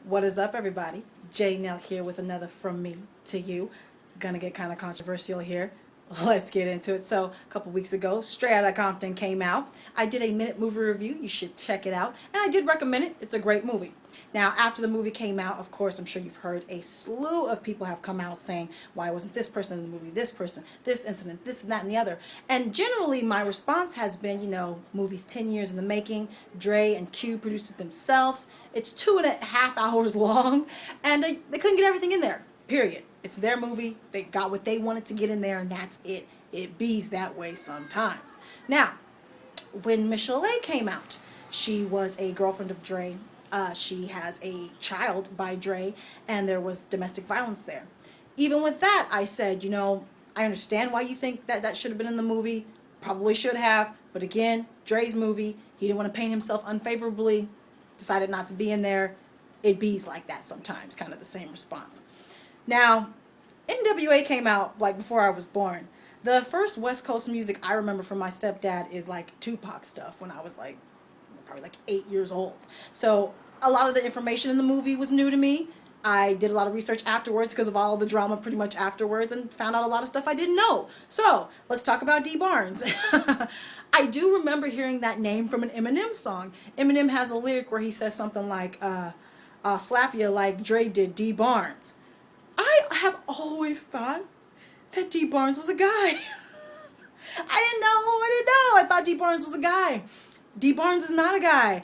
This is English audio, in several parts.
What is up, everybody? J Nell here with another From Me to You. Gonna get kind of controversial here. Let's get into it. So, a couple weeks ago, Straight Outta Compton came out. I did a minute movie review. You should check it out. And I did recommend it. It's a great movie. Now, after the movie came out, of course, I'm sure you've heard a slew of people have come out saying, why wasn't this person in the movie, this person, this incident, this and that and the other. And generally, my response has been, movies 10 years in the making. Dre and Q produced it themselves. It's 2.5 hours long, and they couldn't get everything in there, period. It's their movie. They got what they wanted to get in there, and that's it. It bees that way sometimes. Now, when Michel'le came out, she was a girlfriend of Dre. She has a child by Dre, and there was domestic violence there. Even with that, I said, I understand why you think that should have been in the movie. Probably should have. But again, Dre's movie. He didn't want to paint himself unfavorably. Decided not to be in there. It bees like that sometimes. Kind of the same response. Now, NWA came out like before I was born. The first West Coast music I remember from my stepdad is like Tupac stuff when I was probably 8 years old. So a lot of the information in the movie was new to me. I did a lot of research afterwards because of all the drama pretty much afterwards and found out a lot of stuff I didn't know. So let's talk about Dee Barnes. I do remember hearing that name from an Eminem song. Eminem has a lyric where he says something like, I'll slap you like Dre did Dee Barnes. I have always thought that Dee Barnes was a guy. I didn't know. I thought Dee Barnes was a guy. Dee Barnes is not a guy.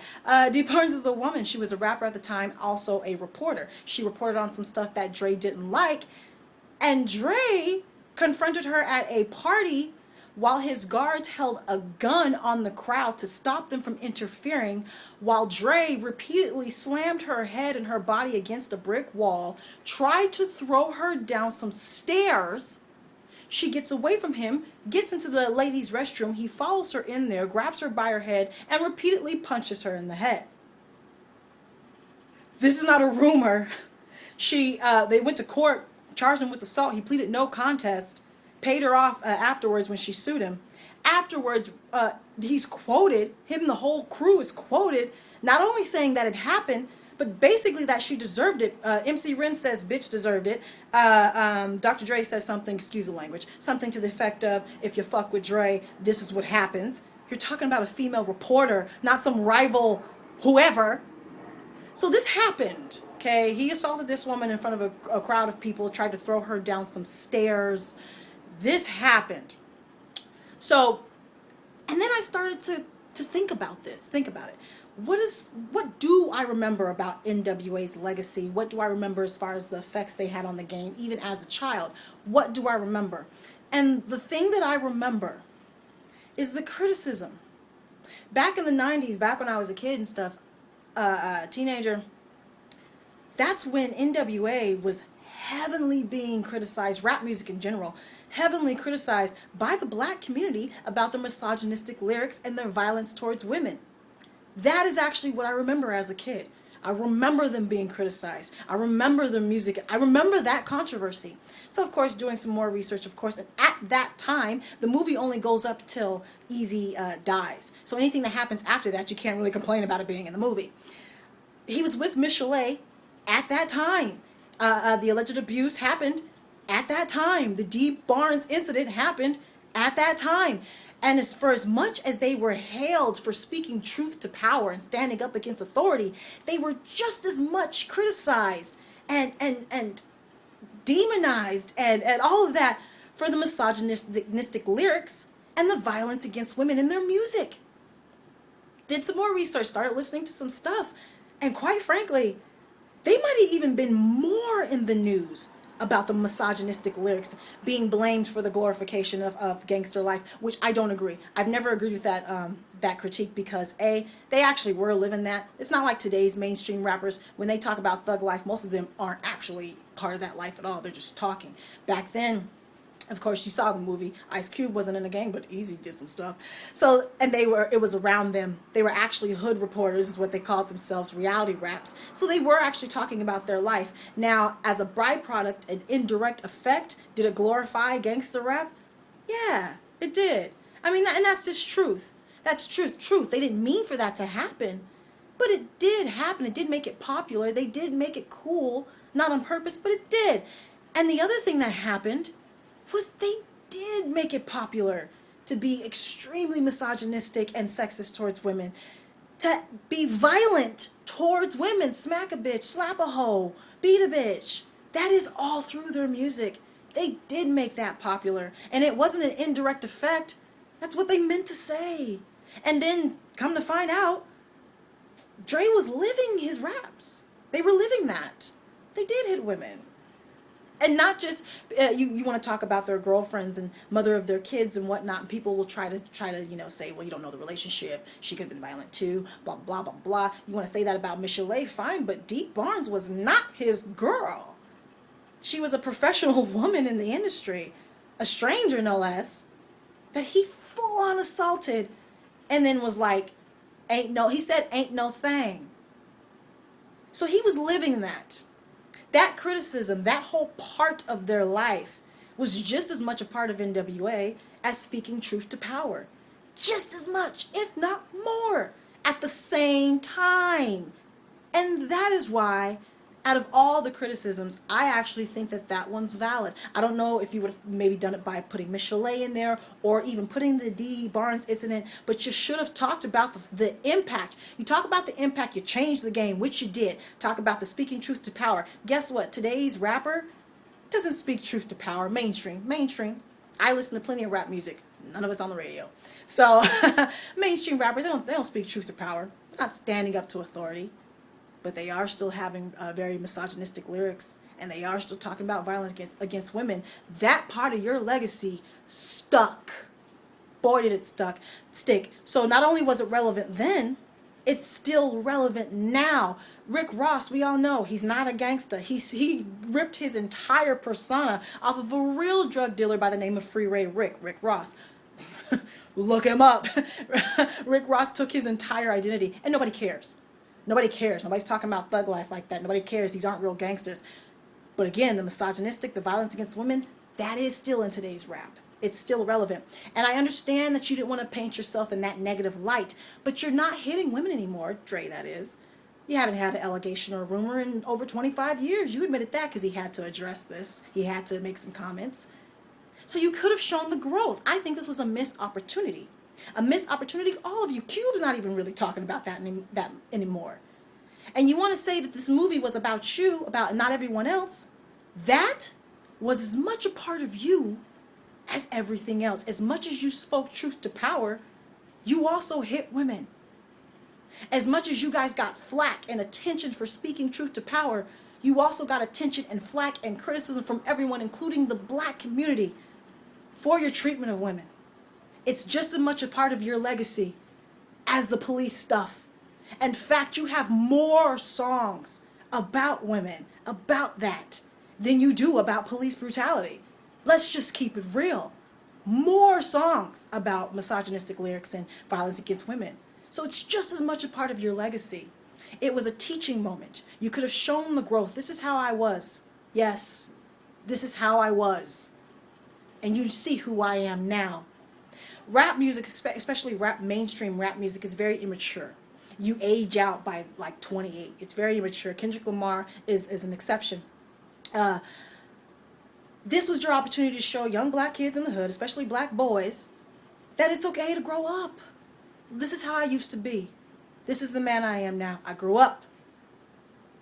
Dee Barnes is a woman. She was a rapper at the time, also a reporter. She reported on some stuff that Dre didn't like, and Dre confronted her at a party while his guards held a gun on the crowd to stop them from interfering, while Dre repeatedly slammed her head and her body against a brick wall, tried to throw her down some stairs. She gets away from him, gets into the ladies' restroom. He follows her in there, grabs her by her head, and repeatedly punches her in the head. This is not a rumor. They went to court, charged him with assault. He pleaded no contest, paid her off afterwards when she sued him. Afterwards, he's quoted, him and the whole crew is quoted, not only saying that it happened, but basically that she deserved it. MC Ren says bitch deserved it. Dr. Dre says something, excuse the language, something to the effect of, if you fuck with Dre, this is what happens. You're talking about a female reporter, not some rival whoever. So this happened, okay? He assaulted this woman in front of a crowd of people, tried to throw her down some stairs. This happened. So, and then I started to think about this, think about it. What do I remember about NWA's legacy? What do I remember as far as the effects they had on the game, even as a child? What do I remember? And the thing that I remember is the criticism. Back in the 90s, back when I was a kid and stuff, teenager, that's when NWA was heavily being criticized, rap music in general, heavily criticized by the black community about their misogynistic lyrics and their violence towards women. That is actually what I remember as a kid. I remember them being criticized. I remember their music. I remember that controversy. So, of course, doing some more research, of course, and at that time, the movie only goes up till Easy dies. So anything that happens after that, you can't really complain about it being in the movie. He was with Michel'le at that time. The alleged abuse happened at that time. The Dee Barnes incident happened at that time. And for as much as they were hailed for speaking truth to power and standing up against authority, they were just as much criticized and demonized and all of that for the misogynistic lyrics and the violence against women in their music. Did some more research, started listening to some stuff, and quite frankly, they might have even been more in the news about the misogynistic lyrics being blamed for the glorification of gangster life, which I don't agree. I've never agreed with that critique because they actually were living that. It's not like today's mainstream rappers, when they talk about thug life, most of them aren't actually part of that life at all. They're just talking. Back then, of course, you saw the movie. Ice Cube wasn't in the gang, but Easy did some stuff. So, and it was around them. They were actually hood reporters, is what they called themselves, reality raps. So they were actually talking about their life. Now, as a byproduct, an indirect effect, did it glorify gangster rap? Yeah, it did. I mean, and that's just truth. That's truth. They didn't mean for that to happen. But it did happen. It did make it popular. They did make it cool, not on purpose, but it did. And the other thing that happened was they did make it popular to be extremely misogynistic and sexist towards women, to be violent towards women, smack a bitch, slap a hoe, beat a bitch. That is all through their music. They did make that popular, and it wasn't an indirect effect. That's what they meant to say. And then, come to find out, Dre was living his raps. They were living that. They did hit women. And not just, you want to talk about their girlfriends and mother of their kids and whatnot, and people will try to say, well, you don't know the relationship, she could have been violent too, blah, blah, blah, blah. You want to say that about Michel'le, fine, but Dee Barnes was not his girl. She was a professional woman in the industry, a stranger no less, that he full on assaulted, and then was like, he said ain't no thing. So he was living that. That criticism, that whole part of their life was just as much a part of NWA as speaking truth to power. Just as much, if not more, at the same time. And that is why, out of all the criticisms, I actually think that that one's valid. I don't know if you would have maybe done it by putting Michel'le in there or even putting the Dee Barnes incident, but you should have talked about the impact. You talk about the impact, you changed the game, which you did. Talk about the speaking truth to power. Guess what? Today's rapper doesn't speak truth to power. Mainstream. I listen to plenty of rap music. None of it's on the radio. So mainstream rappers, they don't speak truth to power. They're not standing up to authority. But they are still having very misogynistic lyrics, and they are still talking about violence against women. That part of your legacy stuck. Boy, did it stick. So not only was it relevant then, it's still relevant now. Rick Ross, we all know, he's not a gangster. He ripped his entire persona off of a real drug dealer by the name of Free Ray Rick Ross. Look him up. Rick Ross took his entire identity, and nobody cares. Nobody cares. Nobody's talking about thug life like that. Nobody cares. These aren't real gangsters. But again, the misogynistic, the violence against women, that is still in today's rap. It's still relevant. And I understand that you didn't want to paint yourself in that negative light, but you're not hitting women anymore, Dre, that is. You haven't had an allegation or a rumor in over 25 years. You admitted that because he had to address this. He had to make some comments. So you could have shown the growth. I think this was a missed opportunity. A missed opportunity for all of you. Cube's not even really talking about that anymore. And you want to say that this movie was about you, about not everyone else. That was as much a part of you as everything else. As much as you spoke truth to power, you also hit women. As much as you guys got flack and attention for speaking truth to power, you also got attention and flack and criticism from everyone, including the black community, for your treatment of women. It's just as much a part of your legacy as the police stuff. In fact, you have more songs about women, about that, than you do about police brutality. Let's just keep it real. More songs about misogynistic lyrics and violence against women. So it's just as much a part of your legacy. It was a teaching moment. You could have shown the growth. This is how I was. Yes, this is how I was. And you see who I am now. Rap music, especially mainstream rap music, is very immature. You age out by like 28. It's very immature. Kendrick Lamar is an exception. This was your opportunity to show young black kids in the hood, especially black boys, that it's okay to grow up. This is how I used to be. This is the man I am now. I grew up.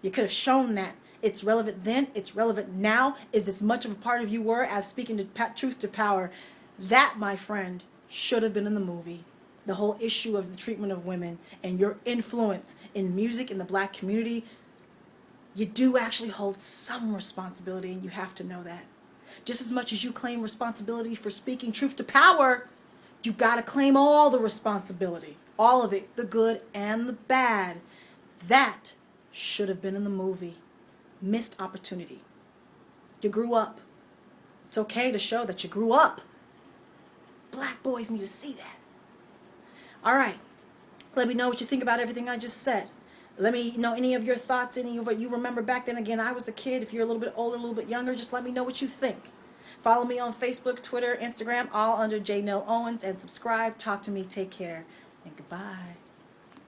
You could have shown that. It's relevant then. It's relevant now. Is as much of a part of you were as speaking to truth to power. That, my friend, should have been in the movie. The whole issue of the treatment of women and your influence in music in the black community. You do actually hold some responsibility, and you have to know that. Just as much as you claim responsibility for speaking truth to power, you got to claim all the responsibility. All of it, the good and the bad. That should have been in the movie. Missed opportunity. You grew up. It's okay to show that you grew up. Black boys need to see that. All right. Let me know what you think about everything I just said. Let me know any of your thoughts, any of what you remember back then. Again, I was a kid. If you're a little bit older, a little bit younger, just let me know what you think. Follow me on Facebook, Twitter, Instagram, all under J. Nell Owens, and subscribe. Talk to me. Take care. And goodbye.